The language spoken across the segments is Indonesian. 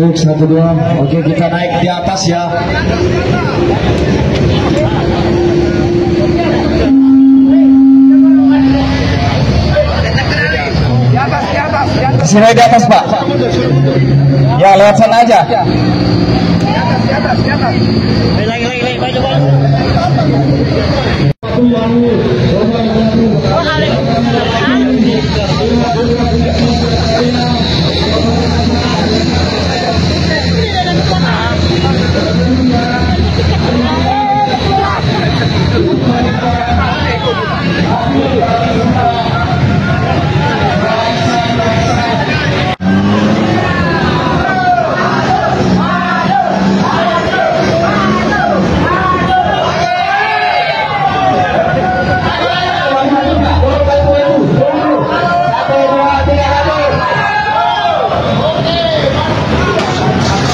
Cek 1 2. Oke, kita naik di atas ya. Sini di atas Pak. Ya lewat sana aja. Lagi, coba.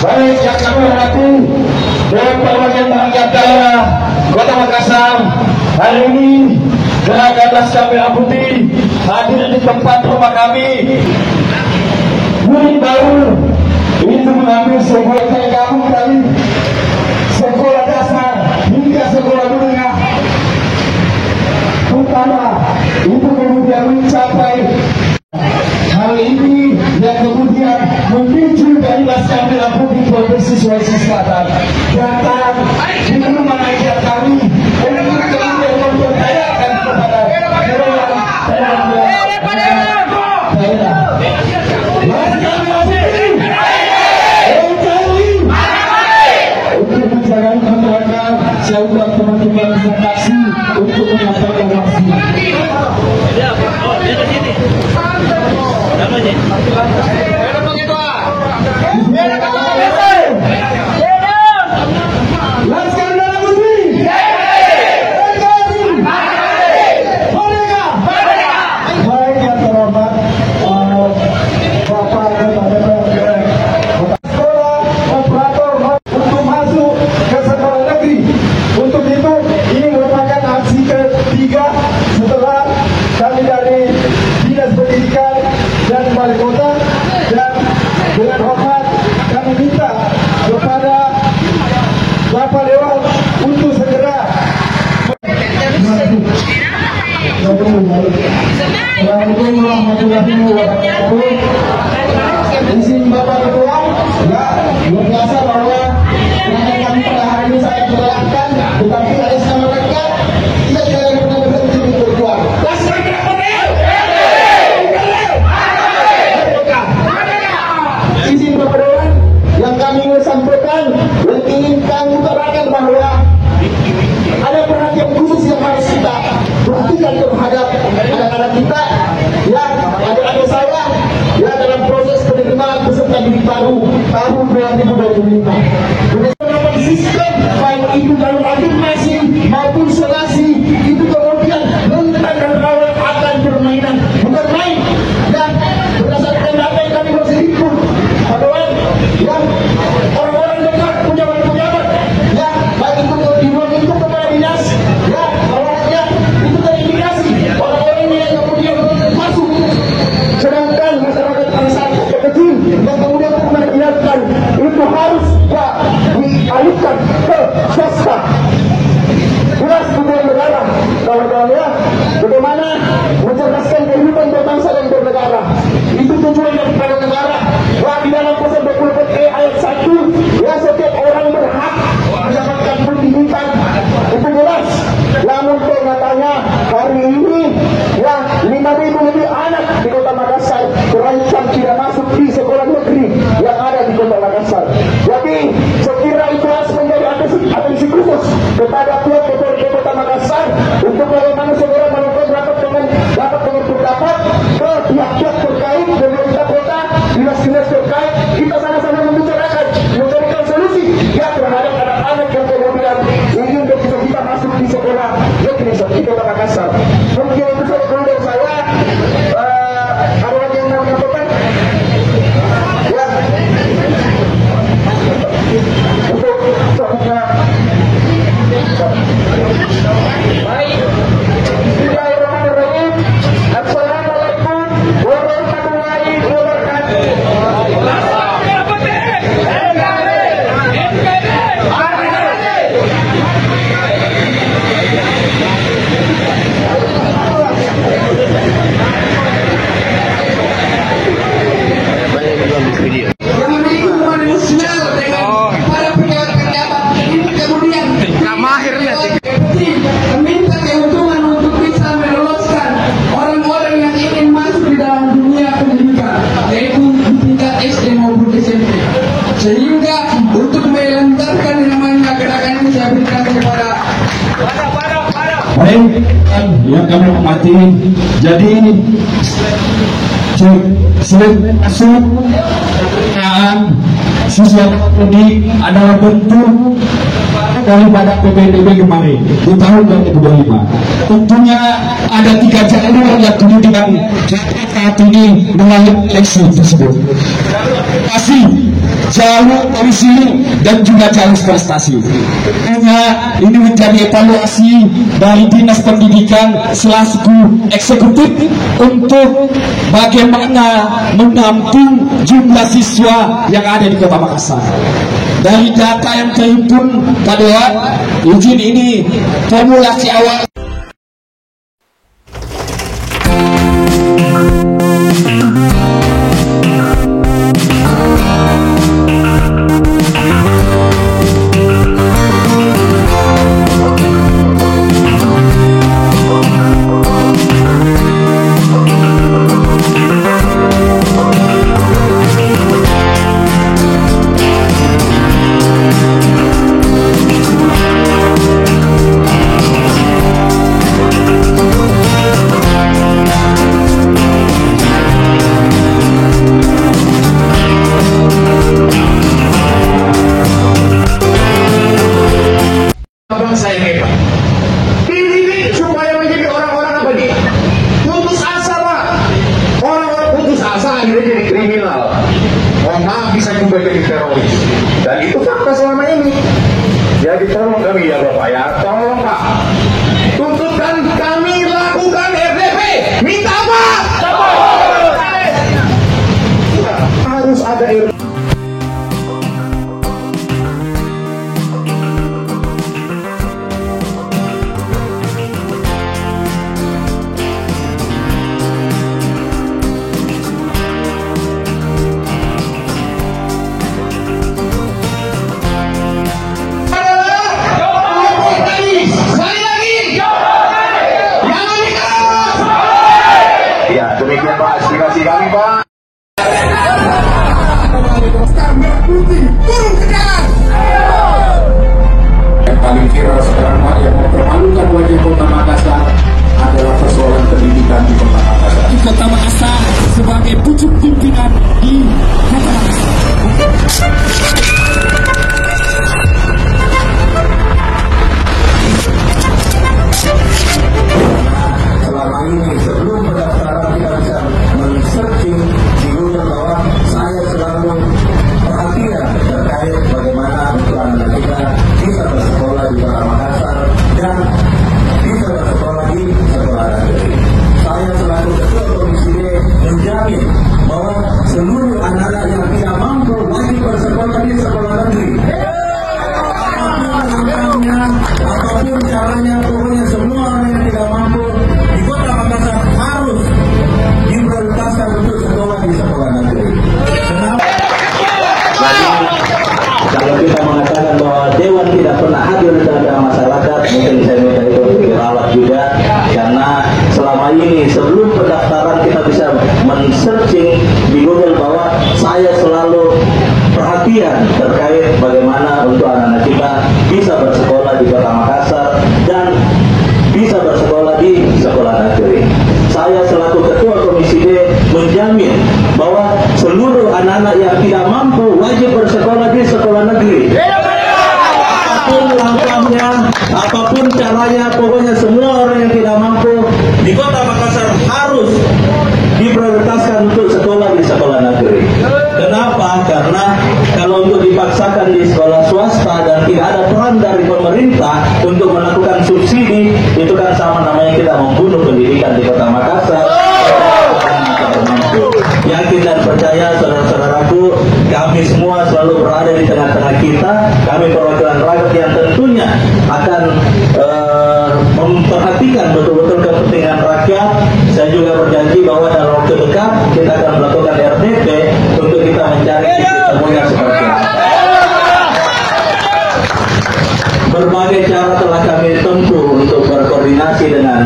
Baik, yang kami hormati Dewan Perwakilan Rakyat Daerah Kota Makassar, hari ini Gerakan Laskar Merah Putih hadir di tempat rumah kami. Murid baru itu mengambil sebuah kampung dari sekolah dasar hingga sekolah menengah utama itu kemudian mencapai hal ini yang kemudian memicu dari Laskar Merah Putih Provinsi Sulawesi Selatan datang di rumah rakyat kami untuk kemudian mempercayakan kepada daerah. Untuk menjaga masyarakat, saya undang teman-teman presentasi untuk menyampaikan aksi. Laskar Merah Putih. Baik yang terhormat Bapak sekolah operator untuk masuk ke sekolah negeri. Untuk itu ini merupakan aksi ketiga setelah kami dari Dinas Pendidikan dan Wali Kota, dan dengan hormat kami minta kepada Bapak Dewan untuk segera. Assalamualaikum warahmatullahi wabarakatuh. Izin Bapak Ketua, ya luar biasa bahwa dengan kami pada hari ini saya berlakukan, tetapi ada sama mereka tidak pernah berhenti untuk berjuang. Izin Bapak Dewan, yang kami ingin sampaikan, yang ingin kami utarakan bahwa ada perhatian khusus yang harus kita perhatikan terhadap anak-anak kita, ya adik-adik saya, ya dalam proses penerimaan peserta didik baru tahun 2025. Beberapa sistem baik itu dalam afirmasi maupun sonasi itu kemudian rentan dan rawan akan permainan bukan main, dan berdasarkan data yang kami masih himpun, yang orang-orang dekat pejabat-pejabat, ya baik itu itu kepada dinas, ya awalnya itu terindikasi orang-orangnya yang kemudian masuk, sedangkan masyarakat masyarakat kecil yang kemudian mengingatkan itu harus ya dialihkan ke swasta. Jelas tujuan negara, kawan-kawan ya, bagaimana mencerdaskan kehidupan berbangsa dan bernegara. Itu tujuan daripada negara. Wah, di dalam pasal 24E ayat 1, ya setiap orang berhak mendapatkan pendidikan. Itu jelas. Namun kenyataannya hari ini ya 5.000 lebih anak di Kota Makassar terancam tidak masuk di sekolah negeri yang ada di Kota Makassar. Jadi sekira itu harus menjadi atensi khusus kepada pihak otoritas Kota Makassar untuk bagaimana segera melakukan rapat dengan pendapat ke pihak-pihak terkait, pemerintah kota, dinas-dinas terkait. Kita sama-sama membicarakan, memberikan solusi ya terhadap anak-anak yang kemudian ingin kita masuk di sekolah negeri di Kota Makassar. Mungkin itu saja dari saya. Ada lagi yang mau menyampaikan? Ya. Untuk baik. Bismillahirrahmanirrahim. Assalamualaikum warahmatullahi wabarakatuh. yang kami hormati, jadi penggunaan siswa ini adalah bentuk daripada PPDB kemarin di tahun 2025. Tentunya ada 3 jalur yang kemudian saat ini melalui eleksi tersebut. Pasti jalur komisi dan juga jalur prestasi. Hanya ini menjadi evaluasi dari Dinas Pendidikan selaku eksekutif untuk bagaimana menampung jumlah siswa yang ada di Kota Makassar. Dari data yang terhimpun pada izin ini formulasi awal. Saya hebat. Pilih supaya menjadi orang-orang apa nih? Putus asa, Pak. Orang-orang putus asa akhirnya jadi kriminal. Maaf, bisa juga jadi teroris. Dan itu fakta selama ini. Jadi tolong kami ya Bapak ya, tolong Pak. Tuntutkan kami lakukan RDP. Minta apa? Harus ada RDP. Demikian Pak, aspirasi kami Pak. Merah putih, turun ke jalan. Yang paling viral sekarang Pak, yang mempermalukan wajah Kota Makassar adalah persoalan pendidikan di Kota Makassar. Di Kota Makassar sebagai pucuk pimpinan di Kota Makassar. Selama ini sebelum pendaftaran kita bisa men-searching di Google bahwa saya selalu perhatian terkait bagaimana untuk anak kita bisa bersekolah di Kota Makassar dan bisa bersekolah di sekolah negeri. Saya selaku Ketua Komisi D menjamin bahwa seluruh anak-anak yang tidak mampu wajib bersekolah di sekolah negeri. Apapun caranya, pokoknya semua orang yang tidak mampu di Kota Makassar harus diprioritaskan untuk sekolah di sekolah negeri. Kenapa? Jadi, kalau kita mengatakan bahwa Dewan tidak pernah hadir di tengah masyarakat, mungkin saya minta itu dirawat juga, karena selama ini sebelum pendaftaran kita bisa men-searching di Google bahwa saya selalu perhatian terkait bagaimana untuk anak-anak kita bisa bersekolah di Kota Makassar dan bisa bersekolah di sekolah negeri. Saya selaku Ketua Komisi D menjamin bahwa seluruh anak-anak yang tidak mampu wajib bersekolah di sekolah negeri. Apapun langkahnya, apapun caranya, pokoknya semua orang yang tidak mampu di Kota Makassar harus diprioritaskan untuk sekolah di sekolah negeri. Kenapa? Karena kalau untuk dipaksakan di sekolah swasta dan tidak ada peran dari pemerintah untuk melakukan subsidi, itu kan sama namanya kita membunuh pendidikan di Kota Makassar. Yakin dan percaya saudara-saudaraku, kami semua selalu berada di tengah-tengah kita. Kami perwakilan rakyat yang tentunya akan memperhatikan betul-betul kepentingan rakyat. Saya juga berjanji bahwa dalam waktu dekat kita akan melakukan RDP untuk kita mencari semuanya seperti apa. Berbagai cara telah kami tempuh untuk berkoordinasi dengan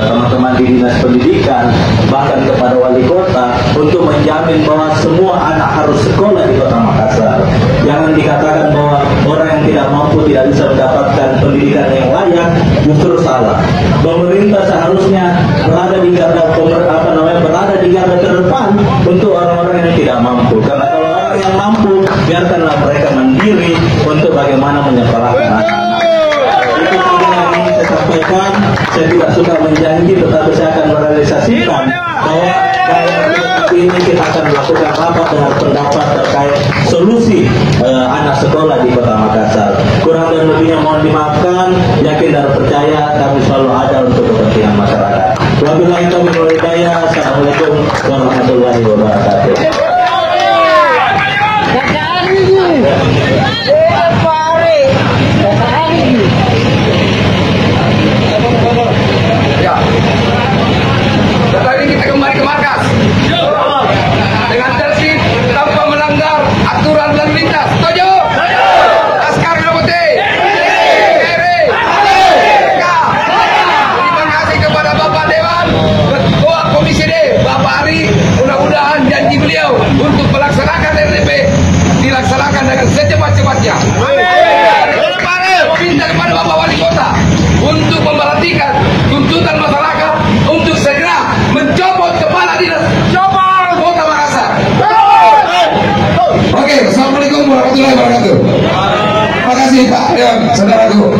teman-teman di Dinas Pendidikan, bahkan kepada wali kota, untuk menjamin bahwa semua anak harus sekolah di Kota Makassar. Jangan dikatakan bahwa orang yang tidak mampu tidak bisa mendapatkan pendidikan yang layak. Justru salah. Pemerintah seharusnya berada di garda berada di garda terdepan untuk orang-orang yang tidak mampu. Karena kalau orang yang mampu, biarkanlah mereka mandiri untuk bagaimana menyekolahkan anak-anak. Itu saja yang ingin saya sampaikan. Saya tidak suka menjanji, tetapi saya akan merealisasikan bahwa ini kita akan melakukan rapat dengan pendapat terkait solusi anak sekolah di Kota Makassar. Kurang dan lebihnya mohon dimaafkan. Yakin dan percaya kami selalu ada untuk kepentingan masyarakat. Wabillahi taufiq wal hidayah. Assalamualaikum warahmatullahi wabarakatuh. Ya. Setelah ini kita kembali ke markas dengan tertib tanpa melanggar aturan lalu lintas. Setuju? Laskar Merah Putih. Terima kasih kepada Bapak Dewan, Ketua Komisi D, Bapak Ari. Mudah-mudahan janji beliau untuk melaksanakan RDP dilaksanakan dengan secepat-cepatnya. Minta kepada Bapak Wali Kota untuk memperhatikan tuntutan masyarakat untuk segera mencopot kepala dinas Kota Makassar. Oke, assalamualaikum warahmatullahi wabarakatuh. Terima kasih Pak Dewan, saudaraku.